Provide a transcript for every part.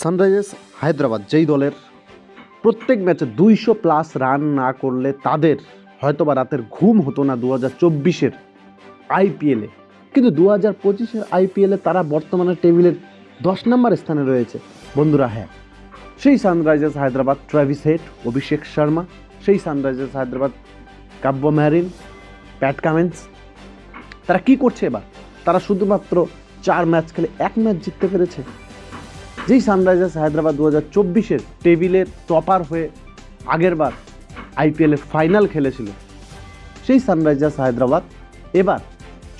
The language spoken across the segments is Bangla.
সানরাইজার্স হায়দ্রাবাদ যেই দলের প্রত্যেক ম্যাচে 200+ রান না করলে তাদের হয়তোবা রাতের ঘুম হতো না 2024-এর আইপিএলে, কিন্তু 2025-এর আইপিএলে তারা বর্তমানে টেবিলের 10 নম্বর স্থানে রয়েছে। বন্ধুরা, হ্যাঁ, সেই Sunrisers Hyderabad, Travis head, Abhishek Sharma, সেই সানরাইজার্স হায়দ্রাবাদ, কাব্য ম্যারিন, প্যাট কামিন্স, তারা কি করছে এবার? তারা শুধুমাত্র 4 ম্যাচ খেলে 1 ম্যাচ জিততে পেরেছে। যেই সানরাইজার্স হায়দ্রাবাদ 2024-এর টেবিলের টপার হয়ে আগেরবার আইপিএলের ফাইনাল খেলেছিল, সেই সানরাইজার্স হায়দ্রাবাদ এবার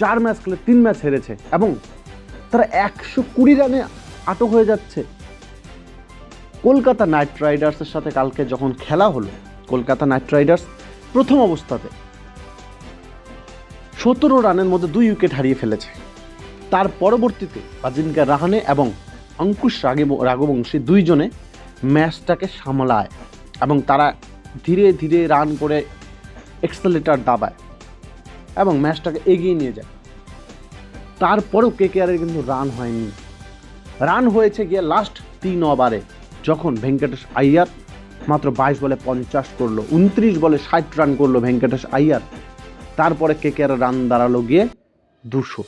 4 ম্যাচ খেলে 3 ম্যাচ হেরেছে এবং তারা 120 রানে আটক হয়ে যাচ্ছে। কলকাতা নাইট রাইডার্সের সাথে কালকে যখন খেলা হলো, কলকাতা নাইট রাইডার্স প্রথম অবস্থাতে 17 রানের মধ্যে 2 উইকেট হারিয়ে ফেলেছে। তার পরবর্তীতে আজিঙ্কা রাহানে এবং অঙ্কুশ রাঘবংশী দুইজনে ম্যাচটাকে সামলায় এবং তারা ধীরে ধীরে রান করে এক্সেলেটার দাবায় এবং ম্যাচটাকে এগিয়ে নিয়ে যায়। তারপরেও কেকেআরের কিন্তু রান হয়নি। রান হয়েছে গিয়ে লাস্ট 3 ওভারে, যখন ভেঙ্কটেশ আইয়ার মাত্র 22 বলে 50 করলো, 29 বলে 60 রান করলো ভেঙ্কটেশ আইয়ার। তারপরে কেকেআরের রান দাঁড়ালো গিয়ে 200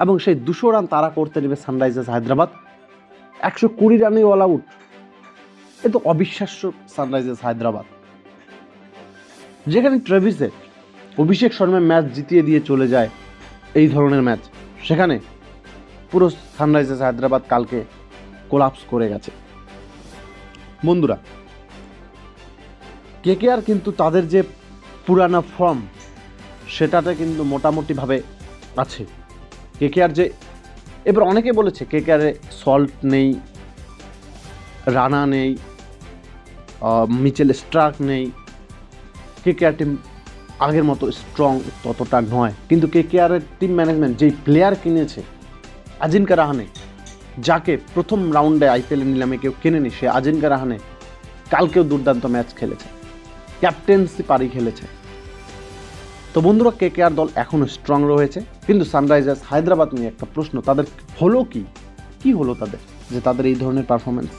এবং সেই 200 রান তারা করতে নেবে সানরাইজার্স হায়দ্রাবাদ 120 রানে অল আউট। এ তো অবিশ্বাস্য। সানরাইজার্স হায়দ্রাবাদ যেখানে ট্রেভিসে অভিষেক শর্মা ম্যাচ জিতিয়ে দিয়ে চলে যায়, এই ধরনের ম্যাচ, সেখানে পুরো সানরাইজার্স হায়দ্রাবাদ কালকে কোলাপস করে গেছে। বন্ধুরা, কেকেআর কিন্তু তাদের যে পুরানা ফর্ম সেটাতে কিন্তু মোটামুটিভাবে আছে। কেকেআর যে এবার অনেকে বলেছে কেকেআরে সল্ট নেই, রানা নেই, মিচেল স্টার্ক নেই, কেকেআর টিম আগের মতো স্ট্রং ততটা নয়। কিন্তু কেকেআরের টিম ম্যানেজমেন্ট যেই প্লেয়ার কিনেছে, আজিঙ্কা রাহানে, যাকে প্রথম রাউন্ডে আইপিএল নিলামে কেউ কেনেনি, সে আজিঙ্কা রাহানে কালকেও দুর্দান্ত ম্যাচ খেলেছে, ক্যাপ্টেন্সি পারি খেলেছে। তো বন্ধুরা, কেকেআর দল এখনও স্ট্রং রয়েছে, কিন্তু সানরাইজার্স হায়দ্রাবাদ নিয়ে একটা প্রশ্ন, তাদের হলো কি হলো তাদের যে তাদের এই ধরনের পারফরমেন্স?